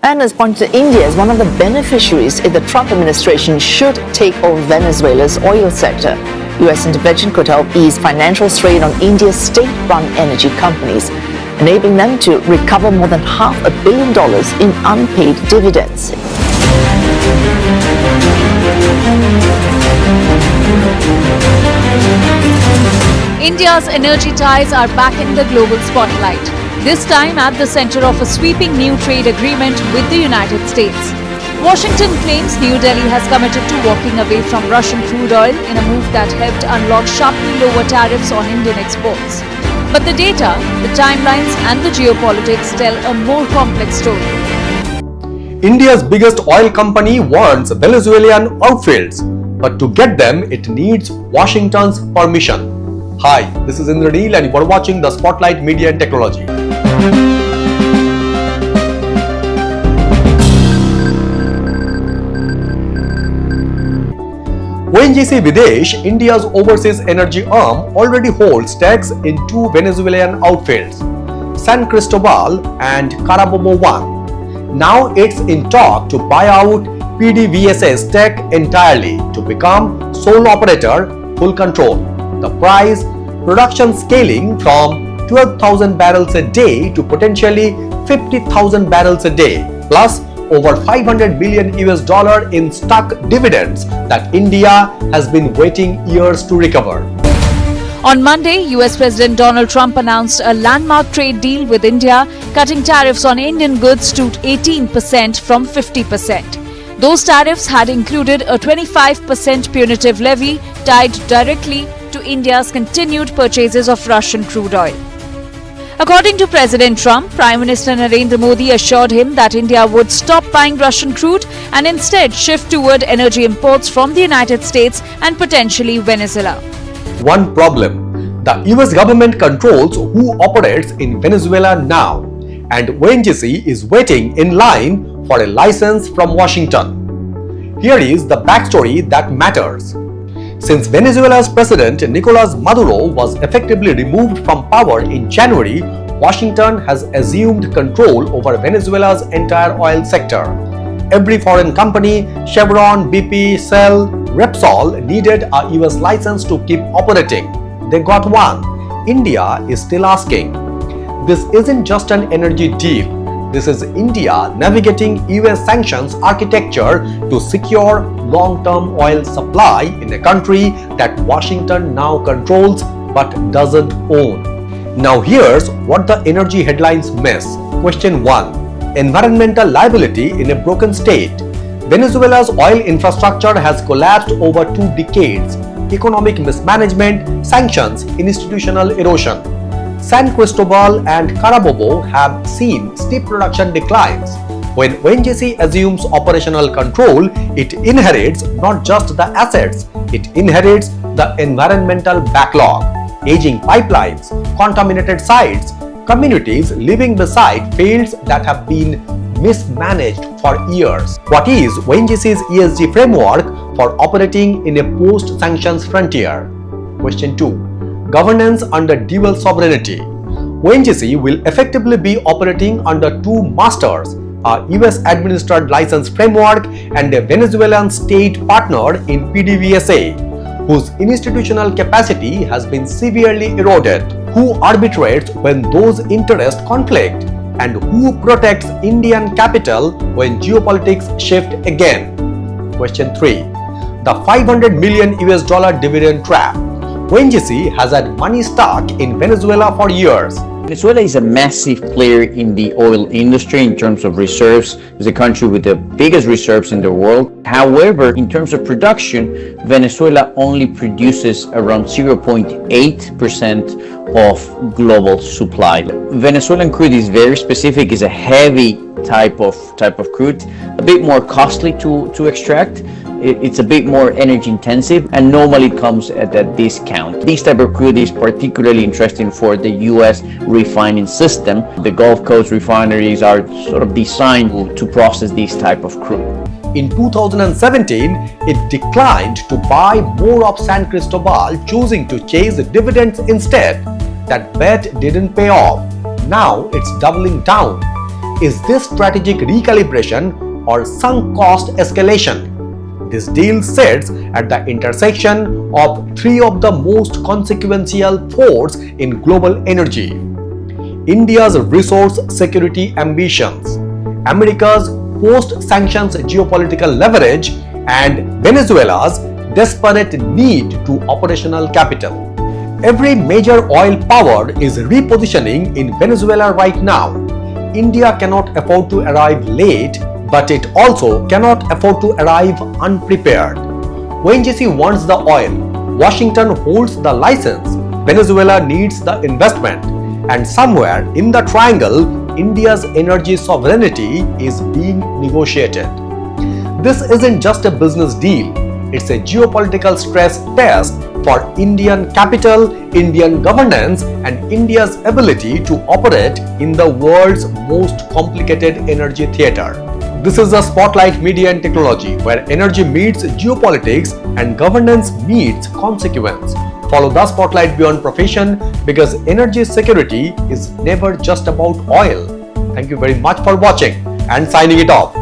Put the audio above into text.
And as pointed to India as one of the beneficiaries if the Trump administration should take over Venezuela's oil sector. US intervention could help ease financial strain on India's state-run energy companies, enabling them to recover more than $500 million in unpaid dividends. India's energy ties are back in the global spotlight, this time at the center of a sweeping new trade agreement with the United States. Washington claims New Delhi has committed to walking away from Russian crude oil in a move that helped unlock sharply lower tariffs on Indian exports. But the data, the timelines and the geopolitics tell a more complex story. India's biggest oil company wants Venezuelan oilfields, but to get them it needs Washington's permission. Hi, this is Indranil and you are watching the Spotlight Media and Technology. ONGC Videsh, India's overseas energy arm, already holds stakes in two Venezuelan oilfields, San Cristobal and Carabobo 1. Now it's in talk to buy out PDVSA's stake entirely to become sole operator, full control. The price, production scaling from 12,000 barrels a day to potentially 50,000 barrels a day, plus over $500 billion in stuck dividends that India has been waiting years to recover. On Monday, US President Donald Trump announced a landmark trade deal with India, cutting tariffs on Indian goods to 18% from 50%. Those tariffs had included a 25% punitive levy tied directly to India's continued purchases of Russian crude oil. According to President Trump, Prime Minister Narendra Modi assured him that India would stop buying Russian crude and instead shift toward energy imports from the United States and potentially Venezuela. One problem: the US government controls who operates in Venezuela now, and ONGC is waiting in line for a license from Washington. Here is the backstory that matters. Since Venezuela's President Nicolas Maduro was effectively removed from power in January, Washington has assumed control over Venezuela's entire oil sector. Every foreign company, Chevron, BP, Shell, Repsol, needed a US license to keep operating. They got one. India is still asking. This isn't just an energy deal. This is India navigating US sanctions architecture to secure long-term oil supply in a country that Washington now controls but doesn't own. Now here's what the energy headlines miss. Question 1. Environmental liability in a broken state. Venezuela's oil infrastructure has collapsed over 2 decades. Economic mismanagement, sanctions, institutional erosion. San Cristobal and Carabobo have seen steep production declines. When ONGC assumes operational control, it inherits not just the assets, it inherits the environmental backlog, aging pipelines, contaminated sites, communities living beside fields that have been mismanaged for years. What is ONGC's ESG framework for operating in a post-sanctions frontier? Question 2. Governance under dual sovereignty. ONGC will effectively be operating under two masters, a US-administered license framework and a Venezuelan state partner in PDVSA, whose institutional capacity has been severely eroded. Who arbitrates when those interests conflict? And who protects Indian capital when geopolitics shift again? Question 3. The $500 million dividend trap. ONGC has had money stuck in Venezuela for years. Venezuela is a massive player in the oil industry in terms of reserves. It's a country with the biggest reserves in the world. However, in terms of production, Venezuela only produces around 0.8% of global supply. Venezuelan crude is very specific. It's a heavy type of crude, a bit more costly to extract. It's a bit more energy intensive and normally comes at a discount. This type of crude is particularly interesting for the US refining system. The Gulf Coast refineries are sort of designed to process this type of crude. In 2017, it declined to buy more of San Cristobal, choosing to chase dividends instead. That bet didn't pay off. Now it's doubling down. Is this strategic recalibration or sunk cost escalation? This deal sits at the intersection of three of the most consequential forces in global energy: India's resource security ambitions, America's post-sanctions geopolitical leverage, and Venezuela's desperate need to operational capital. Every major oil power is repositioning in Venezuela right now. India cannot afford to arrive late, but it also cannot afford to arrive unprepared. ONGC wants the oil, Washington holds the license, Venezuela needs the investment, and somewhere in the triangle, India's energy sovereignty is being negotiated. This isn't just a business deal, it's a geopolitical stress test for Indian capital, Indian governance, and India's ability to operate in the world's most complicated energy theater. This is the Spotlight Media and Technology, where energy meets geopolitics and governance meets consequence. Follow the Spotlight beyond profession, because energy security is never just about oil. Thank you very much for watching and signing it off.